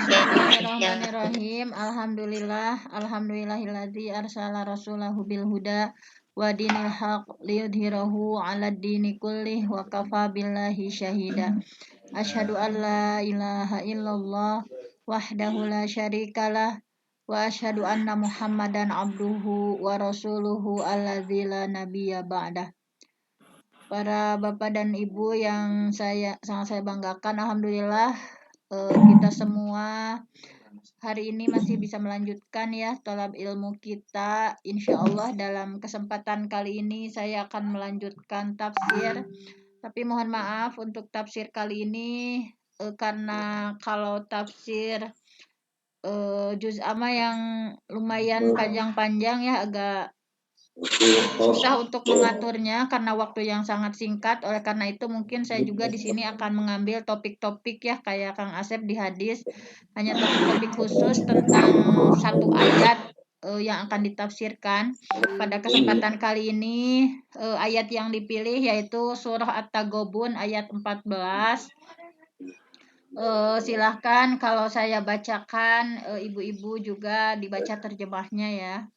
Bismillahirrahmanirrahim. Alhamdulillahilladzi arsala rasulahu bil huda wa dinil haq liyudhhirahu 'alad dini kullih wa kafa billahi syahida. Asyhadu an la ilaha illallah wahdahu la syarikalah wa asyhadu anna Muhammadan abduhu wa rasuluhu alladzi la nabiyya ba'dah. Para bapak dan ibu yang sangat saya banggakan, alhamdulillah kita semua hari ini masih bisa melanjutkan ya thalab ilmu kita. Insya Allah dalam kesempatan kali ini saya akan melanjutkan tafsir. Tapi mohon maaf untuk tafsir kali ini karena kalau tafsir juz amma yang lumayan panjang-panjang ya, agak susah untuk mengaturnya karena waktu yang sangat singkat. Oleh karena itu mungkin saya juga di sini akan mengambil topik-topik ya, kayak Kang Asep di hadis, hanya topik-topik khusus tentang satu ayat yang akan ditafsirkan. Pada kesempatan kali ini ayat yang dipilih yaitu surah At-Taghabun ayat 14. Silahkan kalau saya bacakan, ibu-ibu juga dibaca terjemahnya ya.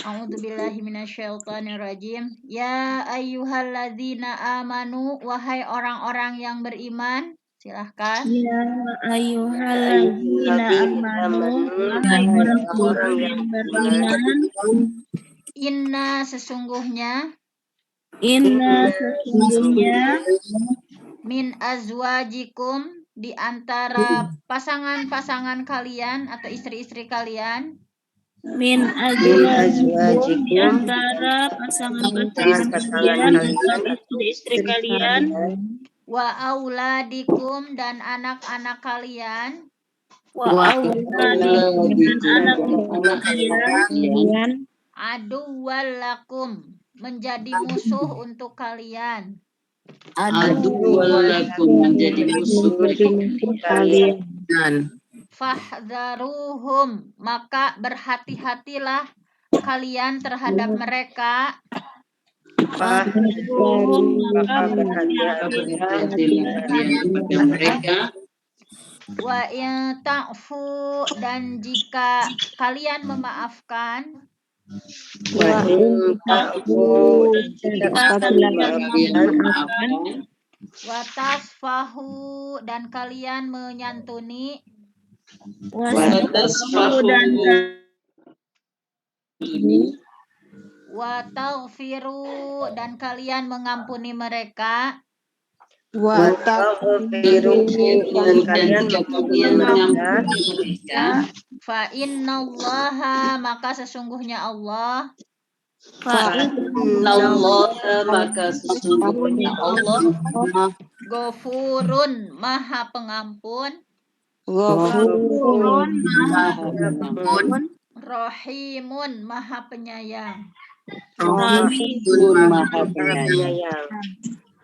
A'udzubillahi minasyaitonirrajim. Ya ayyuhalladzina amanu, wahai orang-orang yang beriman. Silahkan. Ya ayyuhalladzina amanu, wahai orang-orang yang beriman. Inna sesungguhnya min azwajikum, di antara pasangan-pasangan kalian atau istri-istri kalian. Min azwajikum, di antara pasangan-pasangan kalian atau istri-istri kalian. Wa auladikum, dan anak-anak kalian. Wa auladikum, dan anak-anak kalian. Aduwallakum, menjadi musuh untuk kalian. Aduwallakum, menjadi musuh untuk kalian. Fahdharuhum, maka berhati-hatilah kalian terhadap mereka. Wa in ta'fu, dan jika kalian memaafkan. Wa in ta'fu, wa tasfahu, dan kalian menyantuni. Wa tasfahu, wa taghfiru, dan kalian mengampuni mereka. Wa taghfiru, dan kalian mengampuni mereka. Fa innallaha, maka sesungguhnya Allah. Ghafurun, maha pengampun. Rahimun, maha penyayang.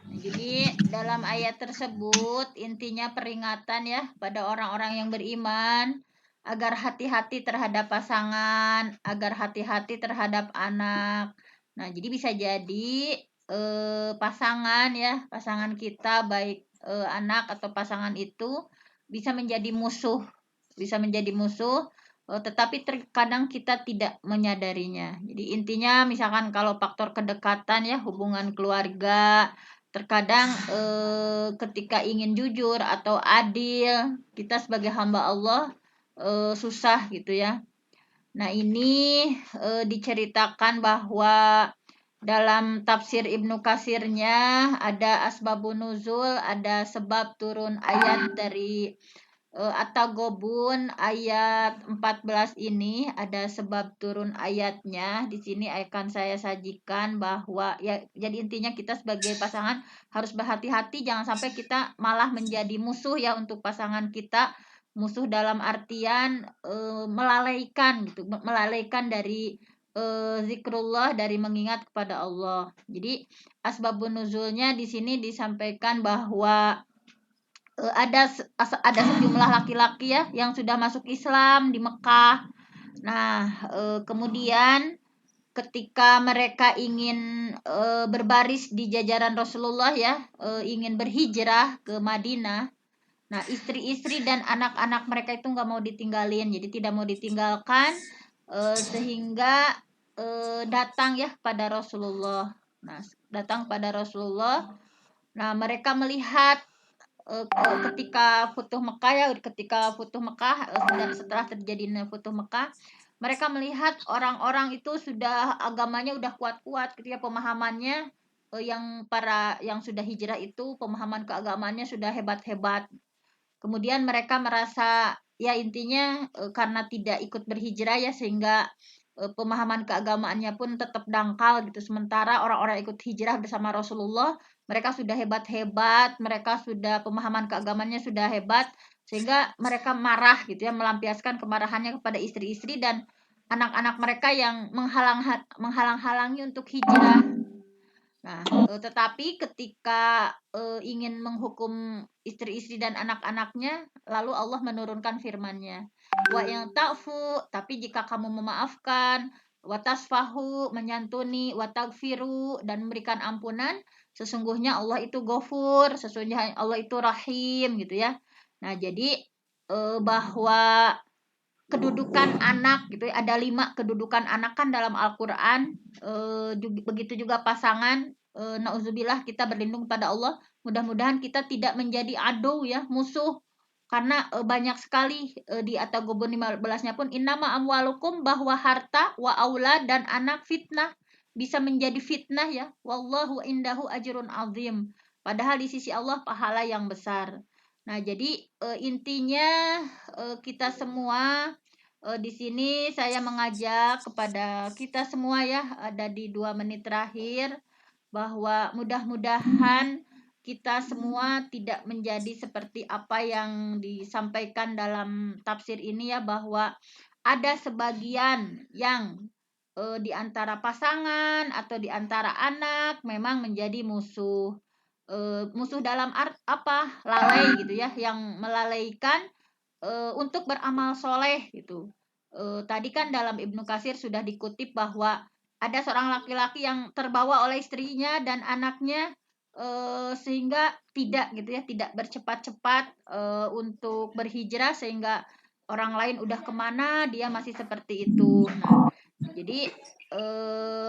Jadi dalam ayat tersebut intinya peringatan ya pada orang-orang yang beriman agar hati-hati terhadap pasangan, agar hati-hati terhadap anak. Nah, jadi bisa jadi pasangan kita, baik anak atau pasangan itu bisa menjadi musuh, tetapi terkadang kita tidak menyadarinya. Jadi intinya misalkan kalau faktor kedekatan ya, hubungan keluarga, terkadang ketika ingin jujur atau adil, kita sebagai hamba Allah susah gitu ya. Nah, ini diceritakan bahwa dalam tafsir Ibnu Katsirnya ada asbabun nuzul, ada sebab turun ayat dari At-Taghabun ayat 14 ini, ada sebab turun ayatnya. Di sini akan saya sajikan bahwa ya, jadi intinya kita sebagai pasangan harus berhati-hati, jangan sampai kita malah menjadi musuh ya untuk pasangan kita. Musuh dalam artian melalaikan dari zikrullah, dari mengingat kepada Allah. Jadi asbabun nuzulnya di sini disampaikan bahwa ada sejumlah laki-laki ya yang sudah masuk Islam di Mekah. Nah, kemudian ketika mereka ingin berbaris di jajaran Rasulullah ya, ingin berhijrah ke Madinah. Nah, istri-istri dan anak-anak mereka itu nggak mau ditinggalin, jadi tidak mau ditinggalkan, sehingga datang ya pada Rasulullah. Nah, datang pada Rasulullah. Nah, mereka melihat ketika Futuh Mekah ya, ketika Futuh Mekah, setelah terjadinya Futuh Mekah, mereka melihat orang-orang itu sudah agamanya udah kuat-kuat gitu ya, pemahamannya yang sudah hijrah itu pemahaman keagamannya sudah hebat-hebat. Kemudian mereka merasa ya intinya karena tidak ikut berhijrah ya, sehingga pemahaman keagamaannya pun tetap dangkal gitu. Sementara orang-orang ikut hijrah bersama Rasulullah, mereka sudah hebat-hebat, mereka sudah pemahaman keagamannya sudah hebat, sehingga mereka marah gitu ya, melampiaskan kemarahannya kepada istri-istri dan anak-anak mereka yang menghalang-halangi untuk hijrah. Nah, tetapi ketika ingin menghukum istri-istri dan anak-anaknya, lalu Allah menurunkan firman-Nya. Wa yang ta'fu, tapi jika kamu memaafkan, wa tasfahu, menyantuni, wa tagfiru, dan memberikan ampunan, sesungguhnya Allah itu Ghafur, sesungguhnya Allah itu Rahim gitu ya. Nah, jadi bahwa kedudukan anak gitu ya, ada 5 kedudukan anak kan dalam Al-Qur'an, begitu juga pasangan, nauzubillah kita berlindung pada Allah, mudah-mudahan kita tidak menjadi adu ya, musuh. Karena banyak sekali di At-Taghabun 15-nya pun innama amwalukum, bahwa harta wa aulad dan anak fitnah, bisa menjadi fitnah ya. Wallahu indahu ajrun azim. Padahal di sisi Allah pahala yang besar. Nah, jadi intinya kita semua di sini saya mengajak kepada kita semua ya, ada di 2 menit terakhir, bahwa mudah-mudahan kita semua tidak menjadi seperti apa yang disampaikan dalam tafsir ini ya, bahwa ada sebagian yang di antara pasangan atau di antara anak memang menjadi musuh. Musuh dalam apa? Lalai gitu ya, yang melalaikan untuk beramal soleh gitu. Tadi kan dalam Ibnu Katsir sudah dikutip bahwa ada seorang laki-laki yang terbawa oleh istrinya dan anaknya, sehingga tidak gitu ya, tidak bercepat-cepat untuk berhijrah, sehingga orang lain udah kemana dia masih seperti itu. Nah, jadi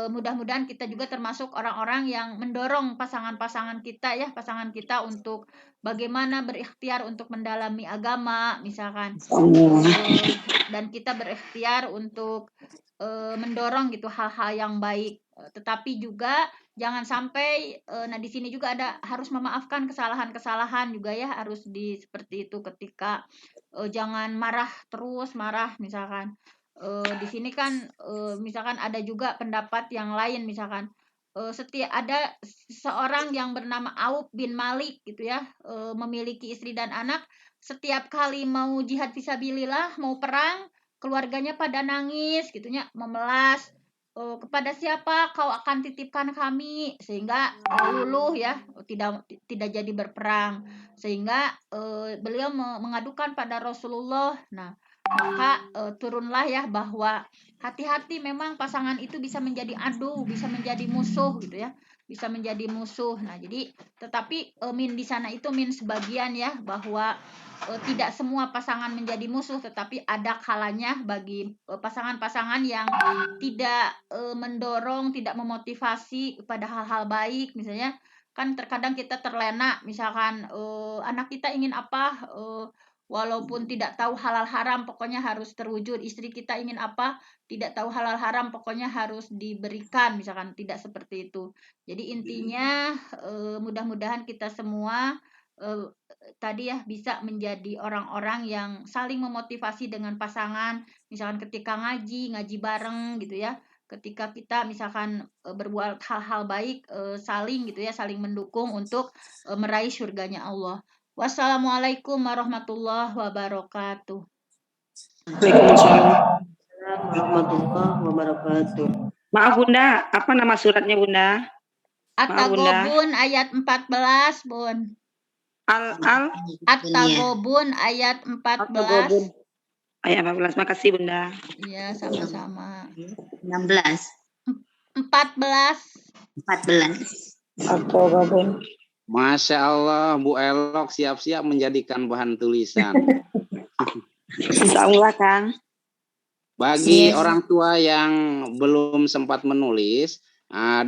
mudah-mudahan kita juga termasuk orang-orang yang mendorong pasangan-pasangan kita ya, pasangan kita untuk bagaimana berikhtiar untuk mendalami agama misalkan, dan kita berikhtiar untuk mendorong gitu hal-hal yang baik, tetapi juga jangan sampai nah di sini juga ada harus memaafkan kesalahan-kesalahan juga ya, harus seperti itu, ketika jangan marah terus, marah misalkan. Di sini kan misalkan ada juga pendapat yang lain, misalkan setiap ada seorang yang bernama Auf bin Malik gitu ya, memiliki istri dan anak, setiap kali mau jihad fisabilillah, mau perang, keluarganya pada nangis gitunya, memelas, kepada siapa kau akan titipkan kami, sehingga luluh ya, tidak jadi berperang, sehingga beliau mengadukan pada Rasulullah. Nah, maka turunlah ya, bahwa hati-hati, memang pasangan itu bisa menjadi adu, bisa menjadi musuh gitu ya, bisa menjadi musuh. Nah, jadi tetapi min di sana itu min sebagian ya, bahwa tidak semua pasangan menjadi musuh, tetapi ada kalanya bagi pasangan-pasangan yang tidak mendorong, tidak memotivasi pada hal-hal baik. Misalnya kan terkadang kita terlena, misalkan anak kita ingin apa, walaupun tidak tahu halal haram, pokoknya harus terwujud. Istri kita ingin apa, tidak tahu halal haram, pokoknya harus diberikan, misalkan tidak seperti itu. Jadi intinya mudah-mudahan kita semua tadi ya bisa menjadi orang-orang yang saling memotivasi dengan pasangan, misalkan ketika ngaji bareng gitu ya. Ketika kita misalkan berbuat hal-hal baik, saling gitu ya, saling mendukung untuk meraih surganya Allah. Wassalamualaikum warahmatullahi wabarakatuh. Waalaikumsalam. Warahmatullahi wabarakatuh. Maaf Bunda, apa nama suratnya Bunda? At-Taghabun ayat 14, Bun. At-Taghabun ayat 14. Ayat 14. Makasih Bunda. Iya, sama-sama. 16. 14. At-Taghabun. Masya Allah, Bu Elok siap-siap menjadikan bahan tulisan. Insya Allah, Kang. Bagi Yes. orang tua yang belum sempat menulis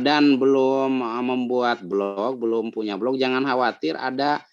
dan belum membuat blog, belum punya blog, jangan khawatir, ada